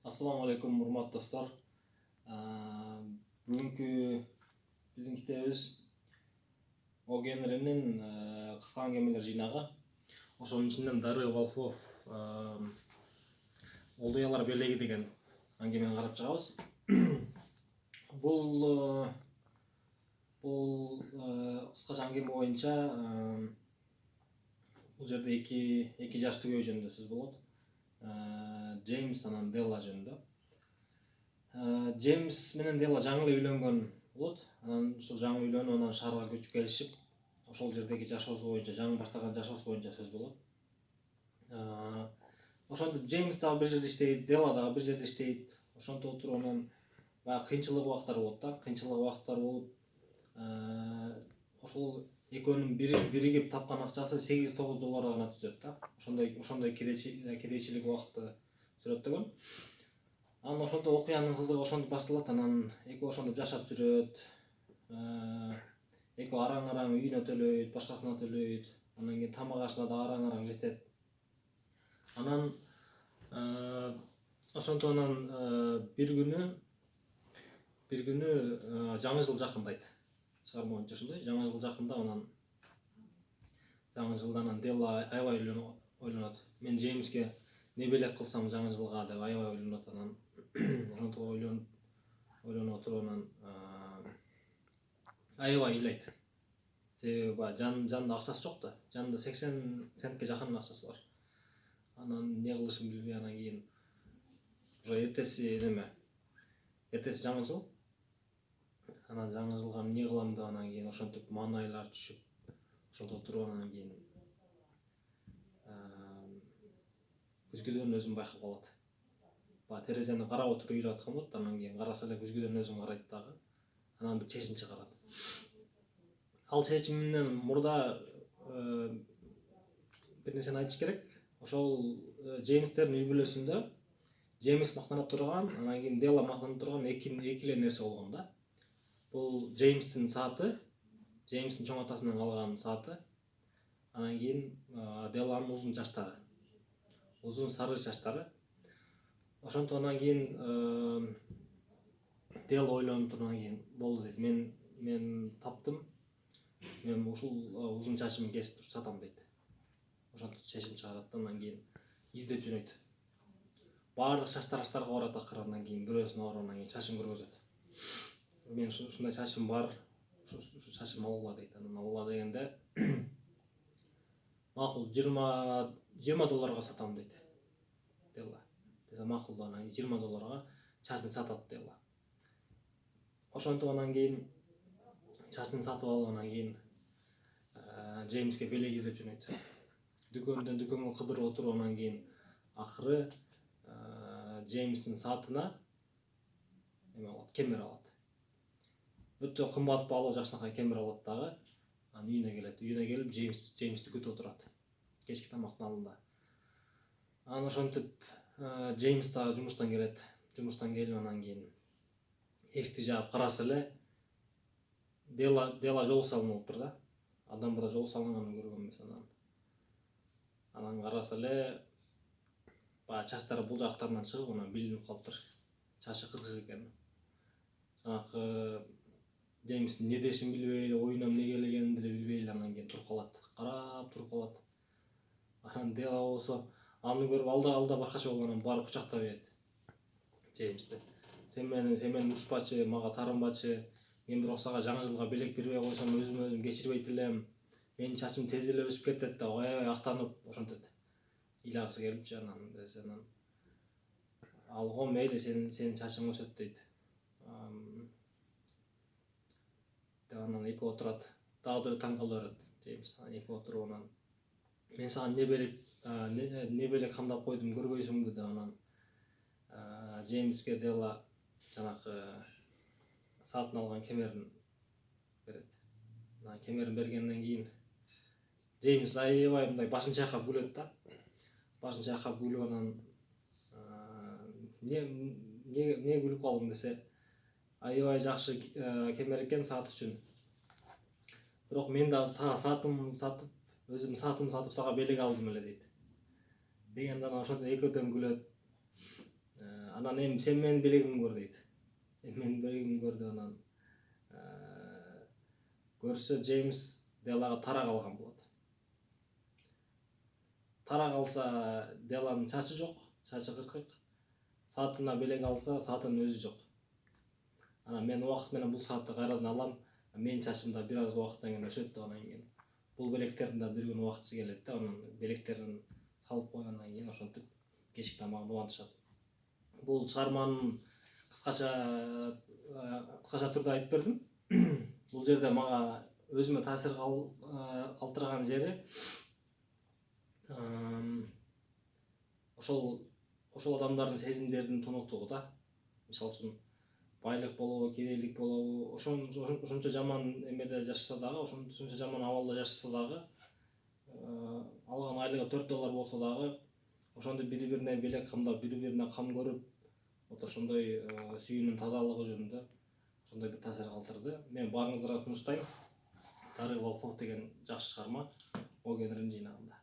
Assalamu alaikum, урматтуу достор. Бүгүнкү биздин китебибиз Огенренин кыска аңгемелер жыйнагы. Ошонун ичинен Дары Волхов Олдуялар белеги деген аңгемени карап чыгабыз. Бул кыскача аңгеме боюнча бул жерде эки жаш түйөө жөнүндө сөз болот. Джеймс анан Делла жөнүндө. Джеймс менен Делла жаңы эле үйлөнгөн болот. Анан ушул жаңы үйлөнүп, анан шаарга көчүп келишип, ошол жердеги жашоосу боюнча, жаңы баштаган жашоосу боюнча сөз болот. Ошентип Джеймс дагы бир жерде иштейт, Делла дагы бир жерде иштейт. Ошентип отуруп анан баягы кыйынчылык убактар болот да. Кыйынчылык убактар болуп, ошол экөөнүн биригип тапкан акчасы $8-9 гана түзөт да. Ошондой кедейчилик убакты сүрөттөгөн. Анан ошондо окуянын кызыгы ошондо башталат. Анан экөө ошондо жашап жүрөт. Экөө араң-араң үйүнө төлөйт, башкасына төлөйт. Анан кийин тамак ашына да араң-араң жетет. Анан ошентип анан бир күнү жаңы жыл жакындайт. Чыгарма боюнча ошондой. Жаңы жыл жакында анан жаңы жылда анан Делла аябай ойлонот. Мен Джеймске не белек кылсам жаңы жылга деп аябай ойлонот. Анан ошентип ойлонуп отуруп анан аябай ыйлайт. Себеби баягы жанында акчасы жок да. Жанында 80 центке жакын акчасы бар. Анан не кылышын билбей, анан кийин уже эртеси жаңы жыл. Анан жаңы жылга эмне кылам деп анан кийин ошентип маанайлар түшүп, ошентип отуруп анан кийин күзгүдөн өзүн байкап калат. Баягы терезени карап отуруп ыйлап аткан болот. Анан кийин караса эле күзгүдөн өзүн карайт дагы. Анан бир чечим чыгарат. Ал чечиминен мурда бир нерсени айтыш керек. Ошол Джеймстердин үй бүлөсүндө Джеймс мактанып турган, анан кийин Делла мактанып турган эки эле нерсе болгон да. Бул Джеймстин сааты, Джеймстин чоң атасынан калган сааты. Анан кийин Делланын узун чачтары. Узун сары чачтары. Ошентип анан кийин Делла ойлонуп туруп анан кийин болду дейт. Мен таптым. Мен ушул узун чачымды кесип туруп сатам дейт. Ошентип чечим чыгарат. Анан кийин издеп жөнөйт. Баардык чач тараштарга барат акыры. Анан кийин бирөөсүнө барып анан кийин чачын көргөзөт. Мен ушундай чачым бар, ушу чачым алгыла дейт. Анан алгыла дегенде макул $20 сатам дейт Делла. Десе макул да, анан $20 чачын сатат Делла. Ошентип анан кийин чачын сатып алып, анан кийин Джеймске белек издеп жөнөйт. Дүкөндөн дүкөнгө кыдырып отуруп, анан кийин акыры Джеймстин саатына кемер алат. Өтө кымбат баалуу жакшынакай кемер алат дагы. Анан үйүнө келет. Үйүнө келип Джеймсти күтүп отурат. Кечки тамактын алдында. Анан ошентип Джеймс дагы жумуштан келет. Жумуштан келип анан кийин эшикти жаап караса эле Делла жол салынып да. Адам бара жол салынганын көргөн эмес. Анан караса эле баягы чачтары бул жактарынан чыгып, анан билинип калыптыр. Чачы кыргыз экен. Жанакы Джеймс не дешин билбей, оюна эмне келгенин деле билбей, анан кийин туруп калат. Карап туруп калат. Анан Делла болсо аны көрүп алда башкача болуп анан барып кучактап берет Джеймсти. Сен мени урушпачы, мага тарынбачы. Мен бирок сага жаңы жылга белек бербей койсом өзүм кечирбейт элем. Менин чачым тез эле өсүп кетет деп аябай актанып ошентет. Ыйлагысы келипчи анан алго мейли сенин чачың өсөт дейт. Анан экөө отурат. Дагы деле таң кала берет Джеймс. Экөө отуруп анан мен сага не белек камдап койдум көрбөйсүңбү деп анан Джеймске Делла жанакы саатын алган кемерин берет. Анан кемерин бергенден кийин Джеймс аябай мындай башын чайкап күлөт да. Башын чайкап күлүп анан эмне күлүп калдың десе, аябай жакшы кемер экен саат үчүн. Бирок мен да саатымды сатып, өзүм саатымды сатып сага белек алдым эле дейт. Дегенде анан ошондо экөөдөн күлөт. Анан эми сен менин белегимди көр дейт. Менин белегимди көр деп анан көрсө Джеймс Делага тара калган болот. Тара калса Деланын чачы жок, чачы кыркык. Саатына белег алса, саатынын өзү жок. Анан мен убакыт менен бул саатты кайрадан алам. Менин чачым да бир аз убакыттан кийин өсөт деп анан кийин бул белектердин да бир күн убактысы келет да, анан белектерин салып койгондон кийин ошентип кечки тамагын улантышат. Бул чыгарманын кыскача түрдө айтып бердим. Бул жерде мага өзүмө таасир калтырган жери ошол адамдардын сезимдеринин тунуктугу да. Мисалы үчүн байлык болобу, кедейлик болобу, ошончо жаман эмеде жашаса дагы, ошончо жаман абалда жашаса дагы, алган айлыгы $4 болсо дагы, ошондо бири-бирине белек камдап, бири-бирине кам көрүп, ошондой сүйүүнүн тазалыгы жөнүндө ошондой бир таасир калтырды. Мен баарыңыздарга сунуштайм. Тарык Волков деген жакшы чыгарма, О Генринин жыйнагында.